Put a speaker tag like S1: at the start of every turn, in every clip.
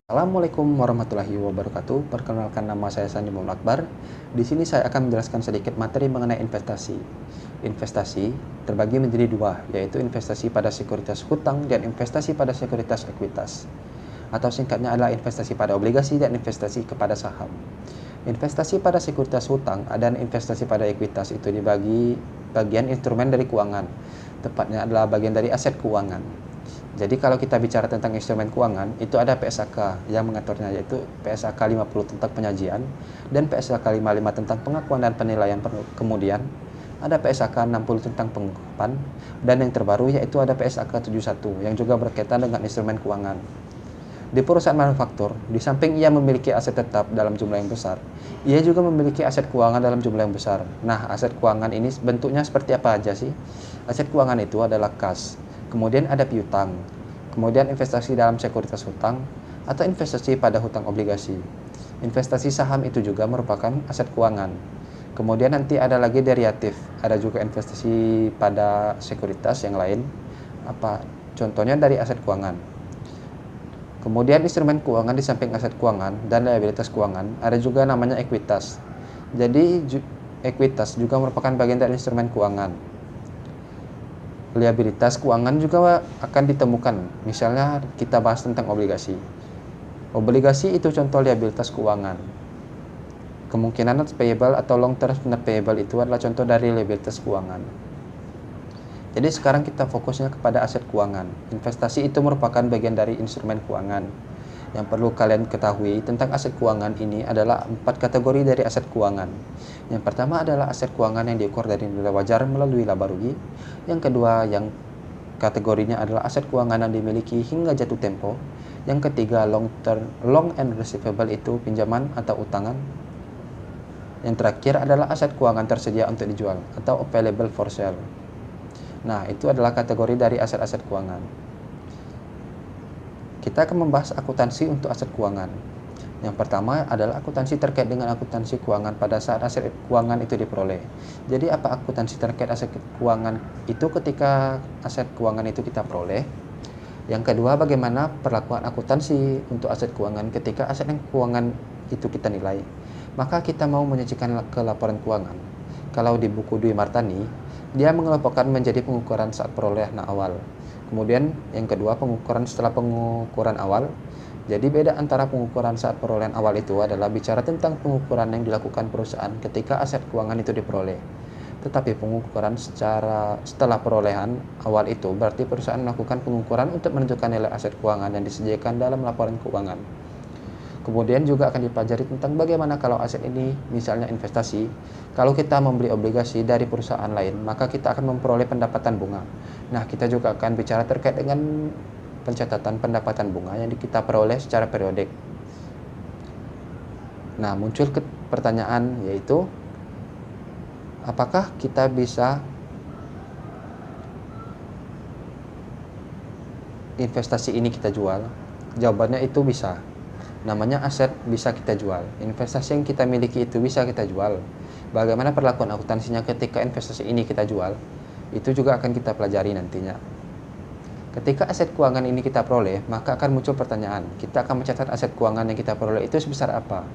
S1: Assalamualaikum warahmatullahi wabarakatuh. Perkenalkan, nama saya Sandi Muhammad Akbar. Di sini saya akan menjelaskan sedikit materi mengenai investasi. Investasi terbagi menjadi dua, yaitu investasi pada sekuritas hutang dan investasi pada sekuritas ekuitas. Atau singkatnya adalah investasi pada obligasi dan investasi kepada saham. Investasi pada sekuritas hutang dan investasi pada ekuitas itu dibagi bagian instrumen dari keuangan. Tepatnya adalah bagian dari aset keuangan. Jadi kalau kita bicara tentang instrumen keuangan, itu ada PSAK yang mengaturnya, yaitu PSAK 50 tentang penyajian dan PSAK 55 tentang pengakuan dan penilaian. Kemudian ada PSAK 60 tentang pengungkapan, dan yang terbaru yaitu ada PSAK 71 yang juga berkaitan dengan instrumen keuangan. Di perusahaan manufaktur, di samping ia memiliki aset tetap dalam jumlah yang besar, ia juga memiliki aset keuangan dalam jumlah yang besar. Nah, aset keuangan ini bentuknya seperti apa aja sih? Aset keuangan itu adalah kas, kemudian ada piutang, kemudian investasi dalam sekuritas hutang, atau investasi pada hutang obligasi. Investasi saham itu juga merupakan aset keuangan. Kemudian nanti ada lagi derivatif, ada juga investasi pada sekuritas yang lain, contohnya dari aset keuangan. Kemudian instrumen keuangan di samping aset keuangan dan liabilitas keuangan, ada juga namanya ekuitas. Jadi ekuitas juga merupakan bagian dari instrumen keuangan. Liabilitas keuangan juga akan ditemukan. Misalnya kita bahas tentang obligasi. Obligasi itu contoh liabilitas keuangan. Kemungkinan not payable atau long term not payable itu adalah contoh dari liabilitas keuangan. Jadi sekarang kita fokusnya kepada aset keuangan. Investasi itu merupakan bagian dari instrumen keuangan. Yang perlu kalian ketahui tentang aset keuangan ini adalah 4 kategori dari aset keuangan. Yang pertama adalah aset keuangan yang diukur dari nilai wajar melalui laba rugi. Yang kedua, yang kategorinya adalah aset keuangan yang dimiliki hingga jatuh tempo. Yang ketiga, long and receivable itu pinjaman atau utangan. Yang terakhir adalah aset keuangan tersedia untuk dijual atau available for sale. Nah, itu adalah kategori dari aset-aset keuangan. Kita akan membahas akuntansi untuk aset keuangan. Yang pertama adalah akuntansi terkait dengan akuntansi keuangan pada saat aset keuangan itu diperoleh. Jadi apa akuntansi terkait aset keuangan itu ketika aset keuangan itu kita peroleh. Yang kedua, bagaimana perlakuan akuntansi untuk aset keuangan ketika aset keuangan itu kita nilai. Maka kita mau menyajikan ke laporan keuangan. Kalau di buku Dwi Martani, dia mengelompokkan menjadi pengukuran saat perolehan awal. Kemudian yang kedua, pengukuran setelah pengukuran awal. Jadi beda antara pengukuran saat perolehan awal itu adalah bicara tentang pengukuran yang dilakukan perusahaan ketika aset keuangan itu diperoleh. Tetapi pengukuran setelah perolehan awal itu berarti perusahaan melakukan pengukuran untuk menentukan nilai aset keuangan yang disediakan dalam laporan keuangan. Kemudian juga akan dipelajari tentang bagaimana kalau aset ini misalnya investasi. Kalau kita membeli obligasi dari perusahaan lain, maka kita akan memperoleh pendapatan bunga. Nah, kita juga akan bicara terkait dengan pencatatan pendapatan bunga yang kita peroleh secara periodik. Nah, muncul pertanyaan, yaitu apakah kita bisa investasi ini kita jual? Jawabannya itu bisa. Namanya aset bisa kita jual. Investasi yang kita miliki itu bisa kita jual. Bagaimana perlakuan akuntansinya ketika investasi ini kita jual? Itu juga akan kita pelajari nantinya. Ketika aset keuangan ini kita peroleh, maka akan muncul pertanyaan. Kita akan mencatat aset keuangan yang kita peroleh itu sebesar apa?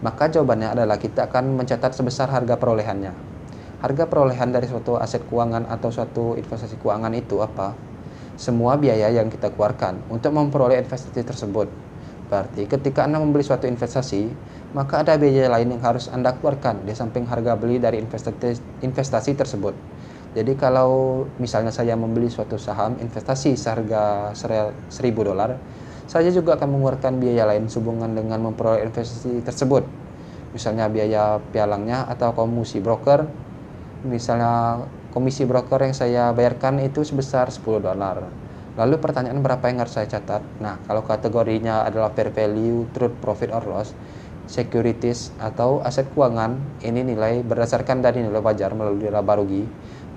S1: Maka jawabannya adalah kita akan mencatat sebesar harga perolehannya. Harga perolehan dari suatu aset keuangan atau suatu investasi keuangan itu apa? Semua biaya yang kita keluarkan untuk memperoleh investasi tersebut. Berarti ketika Anda membeli suatu investasi, maka ada biaya lain yang harus Anda keluarkan di samping harga beli dari investasi tersebut. Jadi kalau misalnya saya membeli suatu saham investasi seharga $1.000, saya juga akan mengeluarkan biaya lain sehubungan dengan memperoleh investasi tersebut. Misalnya biaya pialangnya atau komisi broker. Misalnya komisi broker yang saya bayarkan itu sebesar $10. Lalu pertanyaan berapa yang harus saya catat? Nah, kalau kategorinya adalah fair value, truth, profit or loss, securities atau aset keuangan, ini nilai berdasarkan dari nilai wajar melalui laba rugi,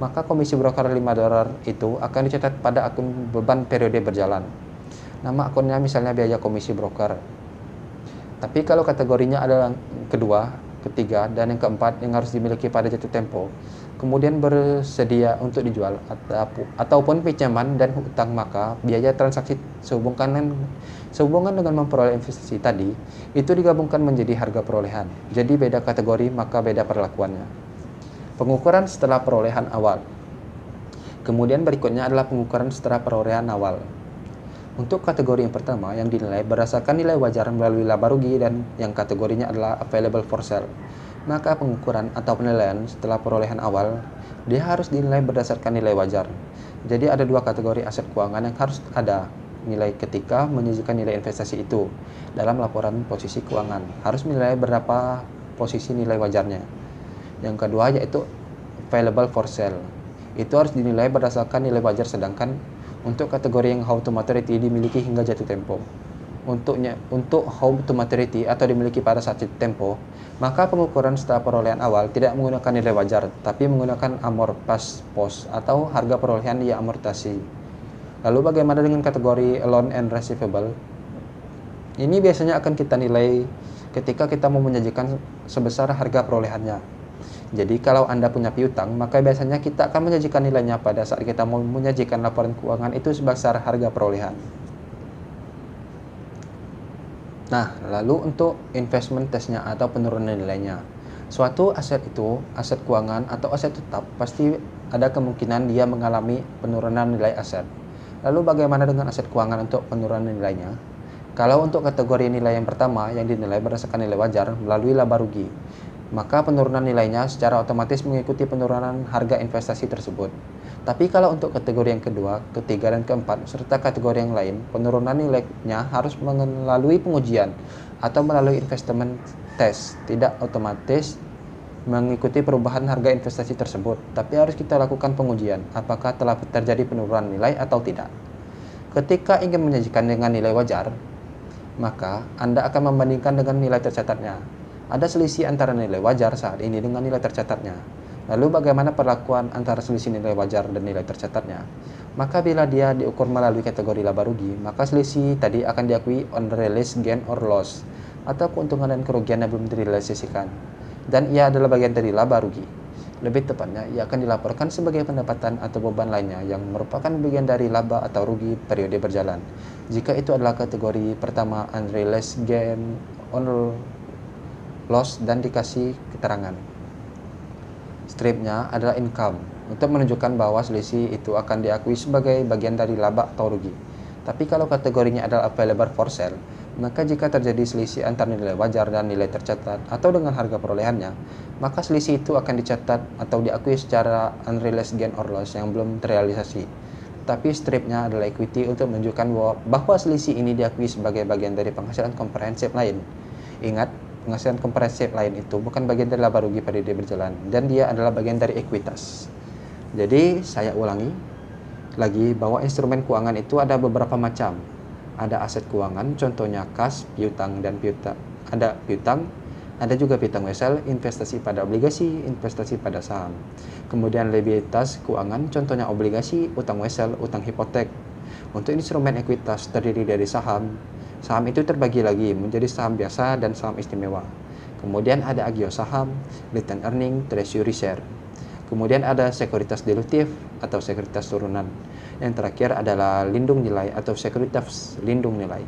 S1: maka komisi broker $5 itu akan dicatat pada akun beban periode berjalan. Nama akunnya misalnya biaya komisi broker. Tapi kalau kategorinya adalah kedua, ketiga, dan yang keempat yang harus dimiliki pada jatuh tempo, kemudian bersedia untuk dijual ataupun pinjaman dan hutang, maka biaya transaksi sehubungan dengan memperoleh investasi tadi itu digabungkan menjadi harga perolehan. Jadi beda kategori maka beda perlakuannya. Pengukuran setelah perolehan awal. Kemudian berikutnya adalah pengukuran setelah perolehan awal. Untuk kategori yang pertama yang dinilai berdasarkan nilai wajar melalui laba rugi dan yang kategorinya adalah available for sale, maka pengukuran atau penilaian setelah perolehan awal dia harus dinilai berdasarkan nilai wajar. Jadi ada dua kategori aset keuangan yang harus ada nilai ketika menyajikan nilai investasi itu. Dalam laporan posisi keuangan harus menilai berapa posisi nilai wajarnya. Yang kedua yaitu available for sale, itu harus dinilai berdasarkan nilai wajar, sedangkan untuk kategori yang how to maturity dimiliki hingga jatuh tempo. Untuk how to maturity atau dimiliki pada saat jatuh tempo, maka pengukuran setelah perolehan awal tidak menggunakan nilai wajar, tapi menggunakan amor pas post atau harga perolehan yang amortasi. Lalu bagaimana dengan kategori loan and receivable? Ini biasanya akan kita nilai ketika kita mau menyajikan sebesar harga perolehannya. Jadi kalau Anda punya piutang, maka biasanya kita akan menyajikan nilainya pada saat kita mau menyajikan laporan keuangan itu sebesar harga perolehan. Nah, lalu untuk investment testnya atau penurunan nilainya. Suatu aset itu, aset keuangan atau aset tetap, pasti ada kemungkinan dia mengalami penurunan nilai aset. Lalu bagaimana dengan aset keuangan untuk penurunan nilainya? Kalau untuk kategori nilai yang pertama yang dinilai berdasarkan nilai wajar melalui laba rugi, maka penurunan nilainya secara otomatis mengikuti penurunan harga investasi tersebut. Tapi kalau untuk kategori yang kedua, ketiga, dan keempat, serta kategori yang lain, penurunan nilainya harus melalui pengujian atau melalui investment test, tidak otomatis mengikuti perubahan harga investasi tersebut, tapi harus kita lakukan pengujian apakah telah terjadi penurunan nilai atau tidak. Ketika ingin menyajikan dengan nilai wajar, maka Anda akan membandingkan dengan nilai tercatatnya. Ada selisih antara nilai wajar saat ini dengan nilai tercatatnya. Lalu bagaimana perlakuan antara selisih nilai wajar dan nilai tercatatnya? Maka bila dia diukur melalui kategori laba rugi, maka selisih tadi akan diakui unrealized gain or loss, atau keuntungan dan kerugian yang belum direalisasikan. Dan ia adalah bagian dari laba rugi. Lebih tepatnya, ia akan dilaporkan sebagai pendapatan atau beban lainnya yang merupakan bagian dari laba atau rugi periode berjalan. Jika itu adalah kategori pertama unrealized gain or loss dan dikasih keterangan. Stripnya adalah income untuk menunjukkan bahwa selisih itu akan diakui sebagai bagian dari laba atau rugi. Tapi kalau kategorinya adalah available for sale, maka jika terjadi selisih antara nilai wajar dan nilai tercatat atau dengan harga perolehannya, maka selisih itu akan dicatat atau diakui secara unrealized gain or loss yang belum terrealisasi. Tapi stripnya adalah equity untuk menunjukkan bahwa selisih ini diakui sebagai bagian dari penghasilan komprehensif lain. Ingat, penghasilan komprehensif lain itu bukan bagian dari laba rugi periode berjalan, dan dia adalah bagian dari ekuitas. Jadi saya ulangi lagi bahwa instrumen keuangan itu ada beberapa macam. Ada aset keuangan, contohnya kas, piutang, dan piutang. Ada piutang, ada juga piutang wesel, investasi pada obligasi, investasi pada saham. Kemudian liabilitas keuangan, contohnya obligasi, utang wesel, utang hipotek. Untuk instrumen ekuitas terdiri dari saham. Saham itu terbagi lagi menjadi saham biasa dan saham istimewa. Kemudian ada agio saham, return earning, treasury share. Kemudian ada sekuritas dilutif atau sekuritas turunan. Yang terakhir adalah lindung nilai atau sekuritas lindung nilai.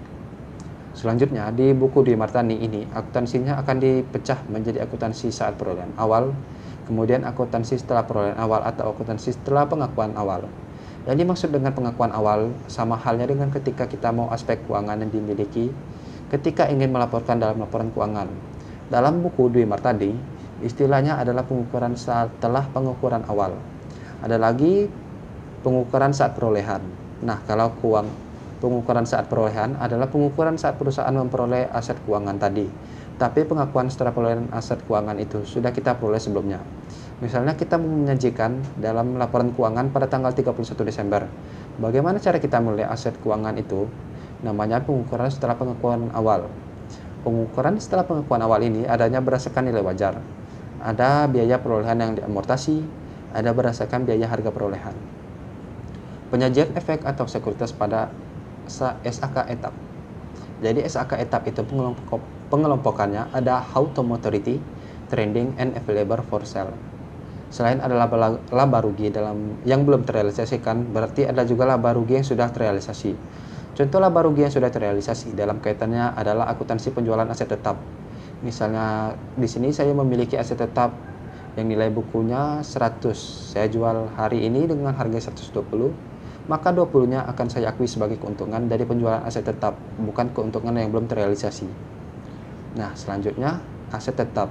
S1: Selanjutnya di buku Dwi Martani ini akuntansinya akan dipecah menjadi akuntansi saat perolehan awal, kemudian akuntansi setelah perolehan awal atau akuntansi setelah pengakuan awal. Yang dimaksud dengan pengakuan awal sama halnya dengan ketika kita mau aspek keuangan yang dimiliki ketika ingin melaporkan dalam laporan keuangan. Dalam buku Dwi Martani, istilahnya adalah pengukuran setelah pengukuran awal. Ada lagi pengukuran saat perolehan. Nah, kalau pengukuran saat perolehan adalah pengukuran saat perusahaan memperoleh aset keuangan tadi. Tapi pengakuan setelah perolehan aset keuangan itu sudah kita peroleh sebelumnya. Misalnya kita menyajikan dalam laporan keuangan pada tanggal 31 Desember. Bagaimana cara kita menilai aset keuangan itu? Namanya pengukuran setelah pengakuan awal. Pengukuran setelah pengakuan awal ini adanya berdasarkan nilai wajar. Ada biaya perolehan yang diamortasi, ada berdasarkan biaya harga perolehan. Penyajian efek atau sekuritas pada SAK etap. Jadi SAK etap itu pengelompokannya ada how to maturity, trending, and available for sale. Selain ada laba rugi yang belum terrealisasikan, berarti ada juga laba rugi yang sudah terrealisasi. Contoh laba rugi yang sudah terrealisasi dalam kaitannya adalah akuntansi penjualan aset tetap. Misalnya di sini saya memiliki aset tetap yang nilai bukunya 100. Saya jual hari ini dengan harga 120, maka 20-nya akan saya akui sebagai keuntungan dari penjualan aset tetap, bukan keuntungan yang belum terrealisasi. Nah, selanjutnya aset tetap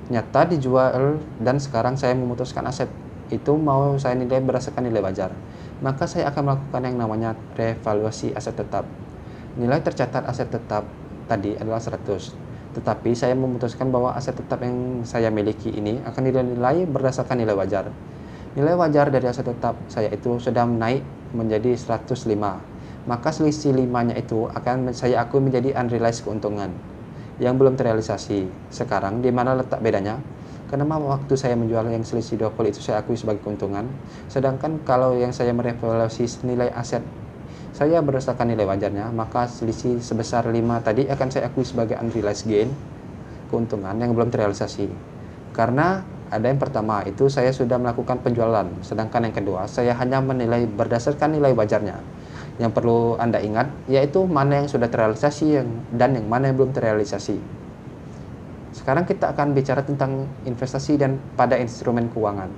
S1: nyata dijual dan sekarang saya memutuskan aset itu mau saya nilai berdasarkan nilai wajar. Maka saya akan melakukan yang namanya revaluasi aset tetap. Nilai tercatat aset tetap tadi adalah 100. Tetapi saya memutuskan bahwa aset tetap yang saya miliki ini akan dinilai berdasarkan nilai wajar. Nilai wajar dari aset tetap saya itu sudah naik menjadi 105. Maka selisih 5-nya itu akan saya akui menjadi unrealized keuntungan yang belum terrealisasi. Sekarang di mana letak bedanya? Karena waktu saya menjual yang selisih 20 itu saya akui sebagai keuntungan. Sedangkan kalau yang saya merevaluasi nilai aset saya berdasarkan nilai wajarnya, maka selisih sebesar 5 tadi akan saya akui sebagai unrealized gain, keuntungan yang belum terrealisasi. Karena ada yang pertama, itu saya sudah melakukan penjualan, sedangkan yang kedua, saya hanya menilai berdasarkan nilai wajarnya. Yang perlu Anda ingat, yaitu mana yang sudah terrealisasi dan yang mana yang belum terrealisasi. Sekarang kita akan bicara tentang investasi dan pada instrumen keuangan.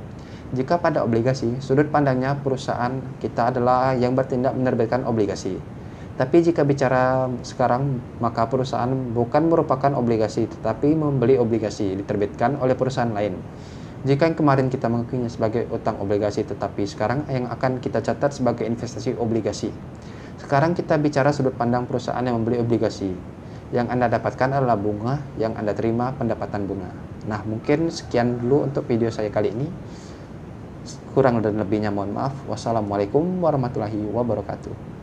S1: Jika pada obligasi, sudut pandangnya perusahaan kita adalah yang bertindak menerbitkan obligasi. Tapi jika bicara sekarang, maka perusahaan bukan merupakan obligasi, tetapi membeli obligasi diterbitkan oleh perusahaan lain. Jika yang kemarin kita mengakuinya sebagai utang obligasi, tetapi sekarang yang akan kita catat sebagai investasi obligasi. Sekarang kita bicara sudut pandang perusahaan yang membeli obligasi. Yang Anda dapatkan adalah bunga, yang Anda terima pendapatan bunga. Nah, mungkin sekian dulu untuk video saya kali ini. Kurang dan lebihnya mohon maaf. Wassalamualaikum warahmatullahi wabarakatuh.